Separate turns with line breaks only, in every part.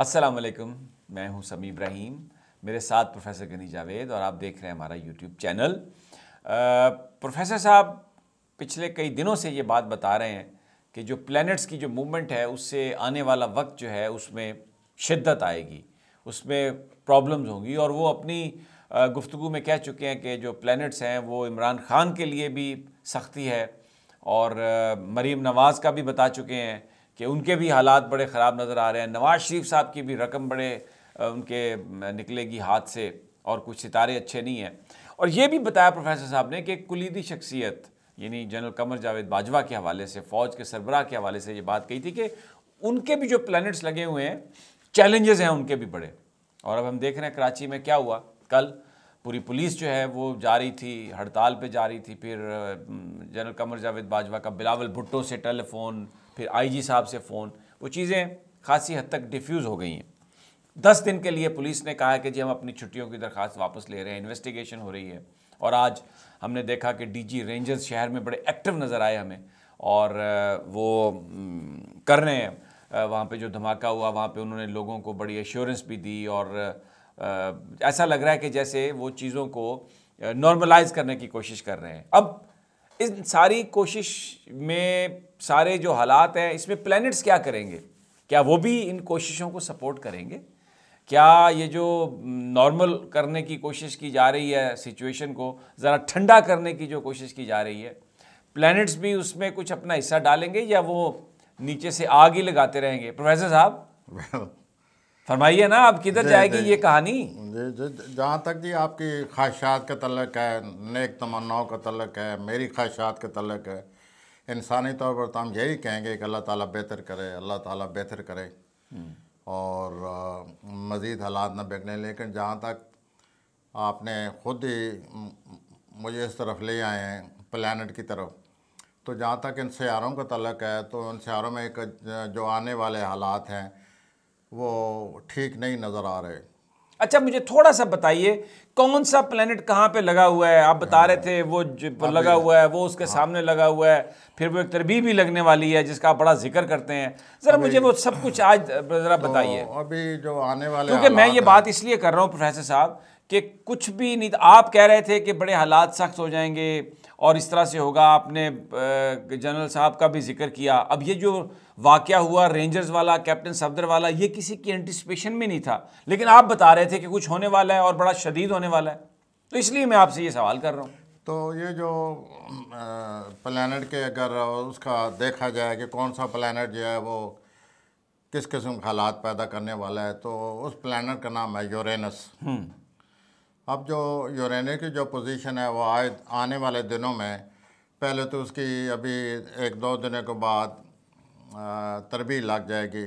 अस्सलाम वालेकुम। मैं हूं समी इब्राहिम, मेरे साथ प्रोफेसर गनी जावेद और आप देख रहे हैं हमारा यूट्यूब चैनल। प्रोफेसर साहब पिछले कई दिनों से ये बात बता रहे हैं कि जो प्लैनेट्स की जो मूवमेंट है उससे आने वाला वक्त जो है उसमें शिद्दत आएगी, उसमें प्रॉब्लम्स होंगी, और वो अपनी गुफ्तगू में कह चुके हैं कि जो प्लैनेट्स हैं वो इमरान खान के लिए भी सख्ती है, और मरीम नवाज़ का भी बता चुके हैं कि उनके भी हालात बड़े ख़राब नज़र आ रहे हैं। नवाज़ शरीफ साहब की भी रकम बड़े उनके निकलेगी हाथ से, और कुछ सितारे अच्छे नहीं हैं। और ये भी बताया प्रोफेसर साहब ने कि कुलीदी शख्सियत यानी जनरल कमर जावेद बाजवा के हवाले से, फ़ौज के सरबराह के हवाले से ये बात कही थी कि उनके भी जो प्लैनेट्स लगे हुए हैं, चैलेंजेस हैं उनके भी बड़े। और अब हम देख रहे हैं कराची में क्या हुआ। कल पूरी पुलिस जो है वो जा रही थी, हड़ताल पे जा रही थी, फिर जनरल कमर जावेद बाजवा का बिलावल भुट्टो से टेलीफोन, फिर आईजी साहब से फ़ोन, वो चीज़ें खासी हद तक डिफ्यूज़ हो गई हैं। 10 दिन के लिए पुलिस ने कहा है कि जी हम अपनी छुट्टियों की दरख्वास्त वापस ले रहे हैं, इन्वेस्टिगेशन हो रही है। और आज हमने देखा कि डीजी रेंजर्स शहर में बड़े एक्टिव नज़र आए हमें, और वो कर रहे हैं। वहाँ पे जो धमाका हुआ वहाँ पे उन्होंने लोगों को बड़ी एश्योरेंस भी दी, और ऐसा लग रहा है कि जैसे वो चीज़ों को नॉर्मलाइज करने की कोशिश कर रहे हैं। अब इन सारी कोशिश में सारे जो हालात हैं इसमें प्लैनेट्स क्या करेंगे? क्या वो भी इन कोशिशों को सपोर्ट करेंगे? क्या ये जो नॉर्मल करने की कोशिश की जा रही है, सिचुएशन को ज़रा ठंडा करने की जो कोशिश की जा रही है, प्लैनेट्स भी उसमें कुछ अपना हिस्सा डालेंगे या वो नीचे से आग ही लगाते रहेंगे? प्रोफेसर साहब फरमाइए ना, अब किधर जाएगी ये कहानी?
जहाँ तक जी आपकी ख्वाहिशात का तल्लक है, नेक तमन्नाओं का तल्लक है, मेरी ख्वाहिशात का तल्लक है, इंसानी तौर पर तो हम यही कहेंगे कि अल्लाह ताला बेहतर करे, अल्लाह ताला बेहतर करे और मज़ीद हालात न बिगड़े। लेकिन जहाँ तक आपने ख़ुद ही मुझे इस तरफ ले आए हैं प्लैनेट की तरफ, तो जहाँ तक इन सियारों का तल्लक है तो इन सियारों में एक जो आने वाले हालात हैं वो ठीक नहीं नज़र आ रहे।
अच्छा, मुझे थोड़ा सा बताइए कौन सा प्लेनेट कहाँ पे लगा हुआ है? आप बता रहे थे वो लगा हुआ है, वो उसके सामने लगा हुआ है, फिर वो एक तरबीब भी लगने वाली है जिसका आप बड़ा जिक्र करते हैं। ज़रा मुझे वो सब कुछ आज ज़रा
तो
बताइए,
अभी जो आने वाले
क्योंकि मैं ये
हालात
बात
हैं,
इसलिए कर रहा हूँ प्रोफेसर साहब कि कुछ भी नहीं। आप कह रहे थे कि बड़े हालात सख्त हो जाएंगे और इस तरह से होगा, आपने जनरल साहब का भी जिक्र किया। अब ये जो वाक़या हुआ रेंजर्स वाला, कैप्टन सफदर वाला, ये किसी की एंटिसिपेशन में नहीं था, लेकिन आप बता रहे थे कि कुछ होने वाला है और बड़ा शदीद होने वाला है, तो इसलिए मैं आपसे ये सवाल कर रहा हूँ।
तो ये जो प्लैनेट के अगर उसका देखा जाए कि कौन सा प्लैनेट जो है वो किस किस्म के हालात पैदा करने वाला है, तो उस प्लैनेट का नाम है यूरेनस। अब जो यूरेनस की जो पोजीशन है वो आने वाले दिनों में, पहले तो उसकी अभी 1-2 दिनों के बाद तरबीब लग जाएगी,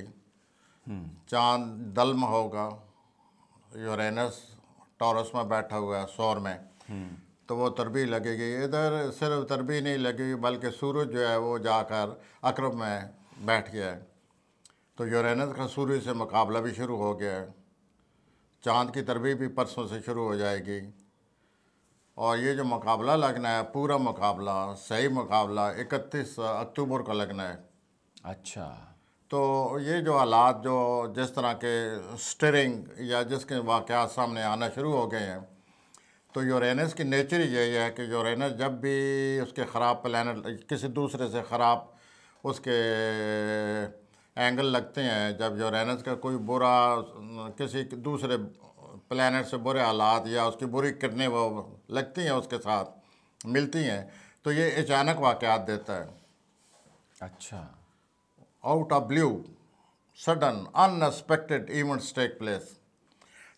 चांद दल्म होगा, यूरेनस टॉरस में बैठा हुआ है सौर में, तो वो तरबीब लगेगी। इधर सिर्फ तरबीब नहीं लगेगी बल्कि सूरज जो है वो जाकर अकरब में बैठ गया है, तो यूरेनस का सूरज से मुकाबला भी शुरू हो गया है। चांद की तरबीब भी परसों से शुरू हो जाएगी, और ये जो मुकाबला लगना है, पूरा मुकाबला, सही मुकाबला 31 अक्टूबर को लगना है।
अच्छा,
तो ये जो हालात जो जिस तरह के स्टिरिंग या जिसके वाक़यात सामने आना शुरू हो गए हैं, तो यूरेनस की नेचर ही यही है कि यूरेनस जब भी उसके ख़राब प्लैनेट किसी दूसरे से ख़राब उसके एंगल लगते हैं, जब यूरेनस का कोई बुरा किसी दूसरे प्लैनेट से बुरे हालात या उसकी बुरी किरणें वो लगती हैं, उसके साथ मिलती हैं, तो ये अचानक वाक़यात देता है।
अच्छा,
out of blue sudden unexpected events take place.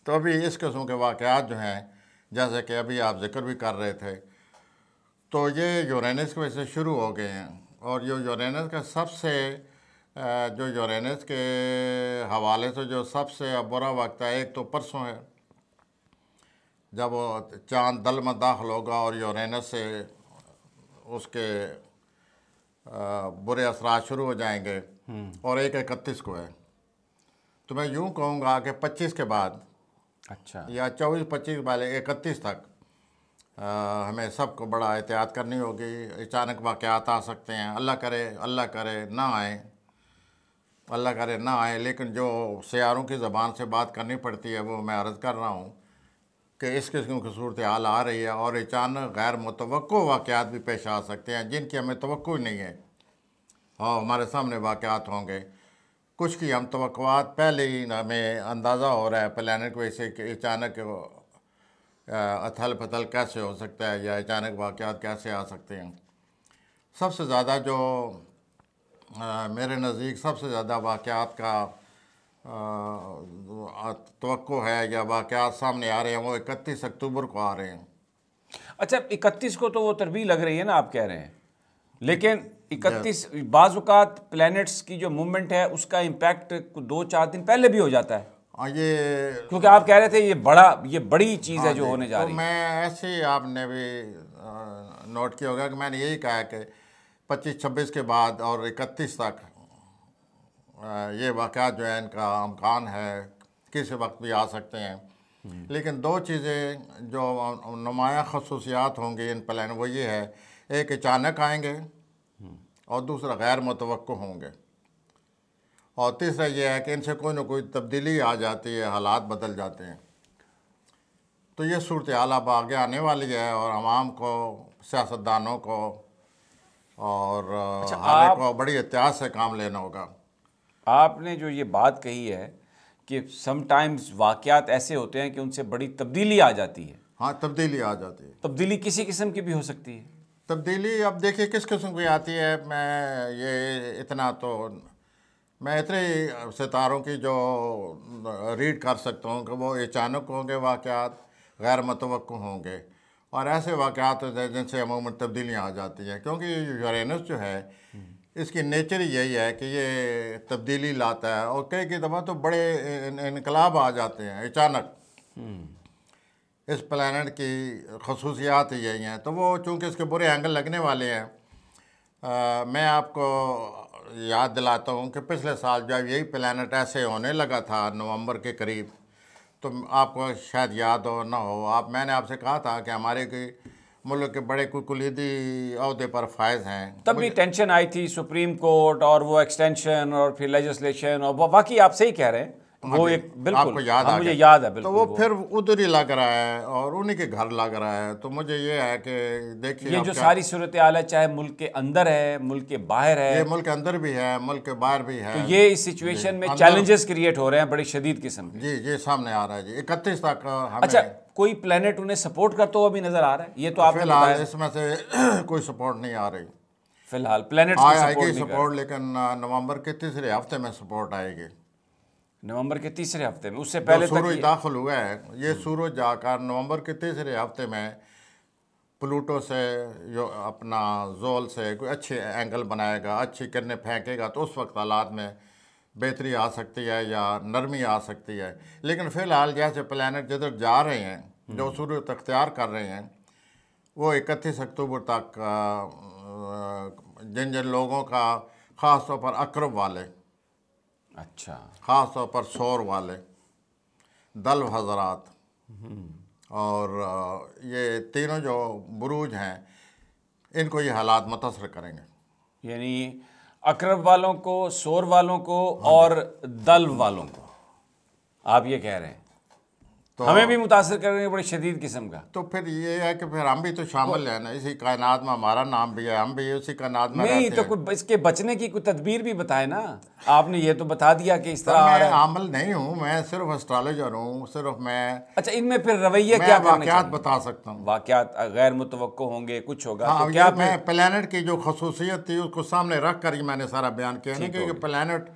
तो अभी इस किस्म के वाक़यात जो हैं, जैसे कि अभी आप जिक्र भी कर रहे थे, तो ये यूरेनस की वजह से शुरू हो गए हैं। और जो यूरेनस का सबसे जो यूरेनस के हवाले से जो सबसे बुरा वक्त है, एक तो परसों है जब वो चांद दल में दाखिल होगा और यूरेनस से उसके बुरे असरात शुरू हो जाएंगे, और 31 को है। तो मैं यूँ कहूँगा कि 25 के बाद,
अच्छा,
या 24-25 वाले 31 तक हमें सबको बड़ा एहतियात करनी होगी। अचानक वाक़यात आ सकते हैं, अल्लाह करे ना आए, अल्लाह करे ना आए, लेकिन जो सियारों की ज़बान से बात करनी पड़ती है वो मैं अर्ज़ कर रहा हूँ कि इस किस्म की सूरत हाल आ रही है और अचानक गैर मुतवक्को वाक़यात भी पेश आ सकते हैं जिनकी हमें तवक्को ही नहीं है। हाँ, हमारे सामने वाक़यात होंगे, कुछ की हम तवक्कुआत पहले ही हमें अंदाज़ा हो रहा है प्लैनेट को ऐसे कि अचानक अथल पथल कैसे हो सकता है या अचानक वाक़यात कैसे आ सकते हैं। सबसे ज़्यादा जो मेरे नज़दीक सबसे ज़्यादा वाक़यात का तवक्को है या वाक़यात सामने आ रहे हैं वो 31 अक्टूबर को आ रहे हैं।
अच्छा, 31 को तो वो तरबीह लग रही है ना, आप कह रहे हैं, लेकिन 31 बाज़-औक़ात प्लैनेट्स की जो मूवमेंट है उसका इम्पैक्ट 2-4 दिन पहले भी हो जाता है।
ये
क्योंकि आप कह रहे थे ये बड़ी चीज़ है जो होने जा
तो
रही है।
मैं ऐसे ही आपने भी नोट किया होगा कि मैंने यही कहा है कि 25-26 के बाद और 31 तक ये वाक़यात जो है इनका अमकान है किसी वक्त भी आ सकते हैं। लेकिन दो चीज़ें जो नुमाया खसूसियात होंगी इन प्लान वो ये है, एक अचानक आएंगे और दूसरा गैर मुतवक्को होंगे, और तीसरा ये है कि इनसे कोई ना कोई तब्दीली आ जाती है, हालात बदल जाते हैं। तो ये सूरत हाल अब आगे आने वाली है और आवाम को, सियासतदानों को और हर एक को बड़ी एहतियात से काम लेना होगा।
आपने जो ये बात कही है कि समटाइम्स वाक़यात ऐसे होते हैं कि उनसे बड़ी तब्दीली आ जाती है।
हाँ, तब्दीली आ जाती है।
तब्दीली किसी किस्म की भी हो सकती है।
तब्दीली अब देखिए किस किस्म की आती है। मैं इतने सितारों की जो रीड कर सकता हूँ कि वो अचानक होंगे वाक़यात, गैर मुतवक्को होंगे, और ऐसे वाक़यात होते हैं जिनसे अमूमन तब्दीलियाँ आ जाती हैं, क्योंकि यूरेनस जो है इसकी नेचर ही यही है कि ये तब्दीली लाता है और कई दफ़ा तो बड़े इनकलाब आ जाते हैं अचानक। इस प्लैनेट की खसूसियात यही हैं। तो वो चूँकि इसके बुरे एंगल लगने वाले हैं, मैं आपको याद दिलाता हूँ कि पिछले साल जब यही प्लैनेट ऐसे होने लगा था नवंबर के करीब, तो आपको शायद याद हो ना हो, मैंने आपसे कहा था कि हमारे के मुल्क के बड़े कोई कुलीदी अहदे पर फायज हैं।
तब भी टेंशन आई थी, सुप्रीम कोर्ट और वो एक्सटेंशन और फिर लेजिस्लेशन, और वाकई आप सही कह रहे हैं, वो एक बिल्कुल
आपको याद
हाँ, मुझे याद है बिल्कुल।
तो वो फिर उधर ही लग रहा है और उन्हीं के घर लग रहा है। तो मुझे ये है कि देखिए
ये जो सारी सूरत हाल है, चाहे मुल्क के अंदर है, मुल्क के बाहर है,
ये मुल्क के अंदर भी है, मुल्क के बाहर भी है,
तो ये इस सिचुएशन में चैलेंजेस क्रिएट हो रहे हैं बड़ी शदीद किस्म के।
जी सामने आ रहा है जी 31 तक हमें।
अच्छा, कोई प्लेनेट उन्हें सपोर्ट करता हुआ भी नज़र आ रहा है? ये तो आपने
फिलहाल इसमें से कोई सपोर्ट नहीं आ रही।
फिलहाल प्लेनेट
आएगी सपोर्ट, लेकिन नवंबर के तीसरे हफ्ते में सपोर्ट आएगी।
नवंबर के तीसरे हफ्ते में, उससे पहले तक
सूरज दाखिल हुआ है, ये सूरज जाकर नवंबर के तीसरे हफ्ते में प्लूटो से जो अपना जोल से कोई अच्छे एंगल बनाएगा, अच्छी किरणें फेंकेगा, तो उस वक्त हालात में बेहतरी आ सकती है या नरमी आ सकती है। लेकिन फ़िलहाल जैसे प्लैनेट जिधर जा रहे हैं, जो सूरज अख्तियार कर रहे हैं, वो 31 अक्टूबर तक जिन जिन लोगों का ख़ास तौर पर अकरब वाले,
अच्छा,
ख़ास तौर पर शोर वाले, दल हज़रात और ये तीनों जो बुरूज हैं, इनको ये हालात मुतासर करेंगे।
यानी अकरब वालों को, शोर वालों को और दल वालों को आप ये कह रहे हैं, तो हमें भी मुतासर करेंगे बड़ी शदीद किस्म का।
तो फिर ये है कि फिर हम भी तो शामिल हैं ना, इसी कायनात में हमारा नाम भी है, हम भी उसी कायनात में
नहीं, तो कोई इसके बचने की कोई तदबीर भी बताए ना। आपने ये तो बता दिया कि इस तरह
मैं आमल नहीं हूँ, मैं सिर्फ एस्ट्रोलॉजर हूँ, सिर्फ मैं।
अच्छा, इनमें फिर रवैया क्या करने
वाक़यात बता सकता हूँ।
वाक़यात गैर मुतवक्को होंगे, कुछ होगा।
हाँ,
तो क्या
मैं प्लैनेट की जो खसूसियत थी उसको सामने रख कर ही मैंने सारा बयान किया ना, क्योंकि प्लैनेट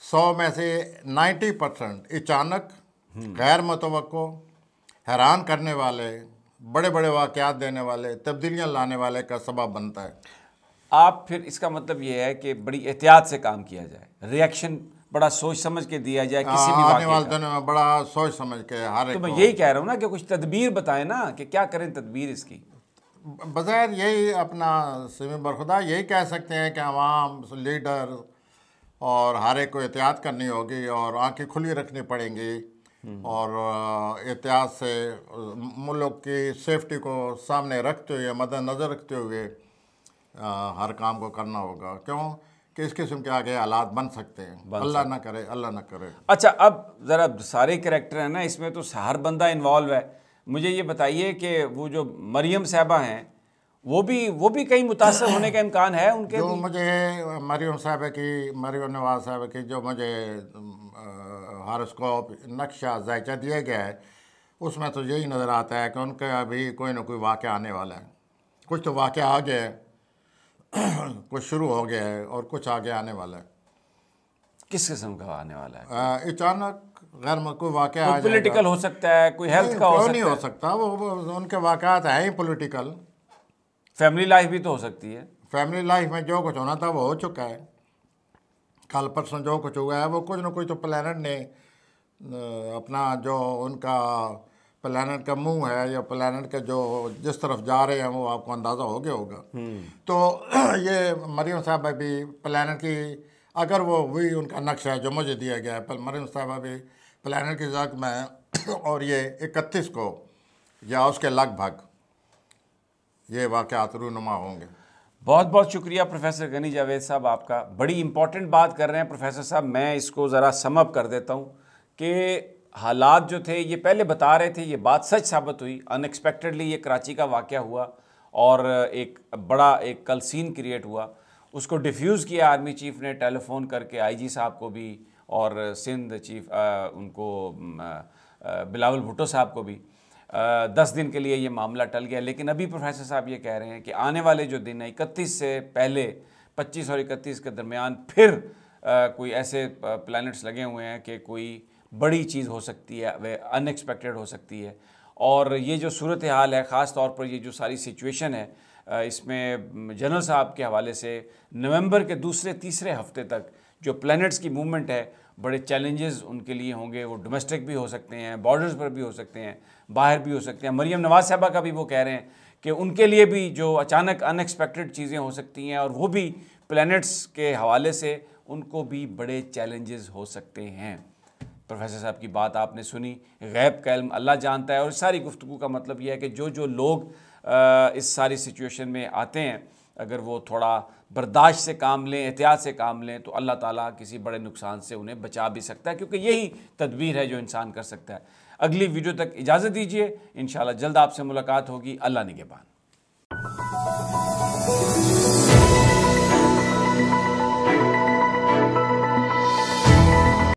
100 में से 90% अचानक, गैर मुतवक्को, हैरान करने वाले, बड़े बड़े वाक़यात देने वाले, तब्दीलियाँ लाने वाले का सबब बनता है।
आप फिर इसका मतलब ये है कि बड़ी एहतियात से काम किया जाए, रिएक्शन बड़ा सोच समझ के दिया जाए किसी भी
आने वाले दिनों में बड़ा सोच समझ के हर एक।
तो मैं यही कह रहा हूँ ना कि कुछ तदबीर बताएं ना कि क्या करें तदबीर इसकी।
बज़ाहिर यही अपना सिमी बरखुदा यही कह सकते हैं कि अवाम, लीडर और हर एक को एहतियात करनी होगी और आंखें खुली रखनी पड़ेंगी और एहतियात से मुल्क की सेफ्टी को सामने रखते हुए, मद्देनज़र रखते हुए हर काम को करना होगा। क्यों कि इस किस्म के आगे हालात बन सकते हैं। अल्लाह ना करे, अल्लाह ना करे।
अच्छा, अब ज़रा सारे कैरेक्टर हैं ना, इसमें तो हर बंदा इन्वॉल्व है। मुझे ये बताइए कि वो जो मरियम साहबा हैं वो भी कहीं मुतासर होने का इम्कान है उनके
जो
भी?
मुझे मरियम नवाज साहब की जो मुझे हारोस्कोप नक्शा जायचा दिया गया है, उसमें तो यही नज़र आता है कि उनका अभी कोई ना कोई वाक़या आने वाला है। कुछ तो वाक़या आ गया है, कुछ शुरू हो गया है और कुछ आगे आने वाला है।
किस किस्म का आने वाला है?
अचानक गैर कोई वाक़या आ जाएगा।
पॉलिटिकल हो सकता है, कोई हेल्थ का हो सकता है।
नहीं हो सकता, वो उनके वाक़यात हैं ही पॉलिटिकल।
फैमिली लाइफ भी तो हो सकती है।
फैमिली लाइफ में जो कुछ होना था वो हो चुका है। कल परसों जो कुछ हुआ है वो कुछ ना कुछ तो प्लैनेट ने अपना जो उनका प्लैनेट का मुंह है या प्लैनेट के जो जिस तरफ जा रहे हैं वो आपको अंदाज़ा हो गया होगा। तो ये मरियम साहबा भी प्लैनेट की, अगर वो वही उनका नक्शा है जो मुझे दिया गया है, पर मरियम साहबा भी प्लैनेट की जगह में और ये 31 को या उसके लगभग ये वाक़यात रूनुमा होंगे।
बहुत बहुत शुक्रिया प्रोफेसर गनी जावेद साहब आपका। बड़ी इंपॉर्टेंट बात कर रहे हैं प्रोफेसर साहब। मैं इसको ज़रा समअप कर देता हूँ कि हालात जो थे ये पहले बता रहे थे, ये बात सच साबित हुई। अनएक्सपेक्टेडली ये कराची का वाक़या हुआ और एक बड़ा एक कल सीन क्रिएट हुआ। उसको डिफ्यूज़ किया आर्मी चीफ़ ने टेलीफोन करके आईजी साहब को भी और सिंध चीफ उनको बिलावल भुट्टो साहब को भी। 10 दिन के लिए ये मामला टल गया। लेकिन अभी प्रोफेसर साहब ये कह रहे हैं कि आने वाले जो दिन है 31 से पहले, 25 और 31 के दरमियान फिर कोई ऐसे प्लैनेट्स लगे हुए हैं कि कोई बड़ी चीज़ हो सकती है, वह अनएक्सपेक्टेड हो सकती है। और ये जो सूरत हाल है, ख़ास तौर पर ये जो सारी सिचुएशन है, इसमें जनरल साहब के हवाले से नवंबर के दूसरे तीसरे हफ्ते तक जो प्लैनेट्स की मूवमेंट है, बड़े चैलेंजेस उनके लिए होंगे। वो डोमेस्टिक भी हो सकते हैं, बॉर्डर्स पर भी हो सकते हैं, बाहर भी हो सकते हैं। मरियम नवाज साहबा का भी वो कह रहे हैं कि उनके लिए भी जो अचानक अनएक्सपेक्टेड चीज़ें हो सकती हैं और वो भी प्लैनेट्स के हवाले से उनको भी बड़े चैलेंजेस हो सकते हैं। प्रोफेसर साहब की बात आपने सुनी। गैब का इल्म अल्लाह जानता है। और सारी गुफ्तगू का मतलब यह है कि जो लोग इस सारी सिचुएशन में आते हैं, अगर वो थोड़ा बर्दाश्त से काम लें, एहतियात से काम लें, तो अल्लाह ताला किसी बड़े नुकसान से उन्हें बचा भी सकता है, क्योंकि यही तदबीर है जो इंसान कर सकता है। अगली वीडियो तक इजाज़त दीजिए। इंशाल्लाह जल्द आपसे मुलाकात होगी। अल्लाह निगहबान।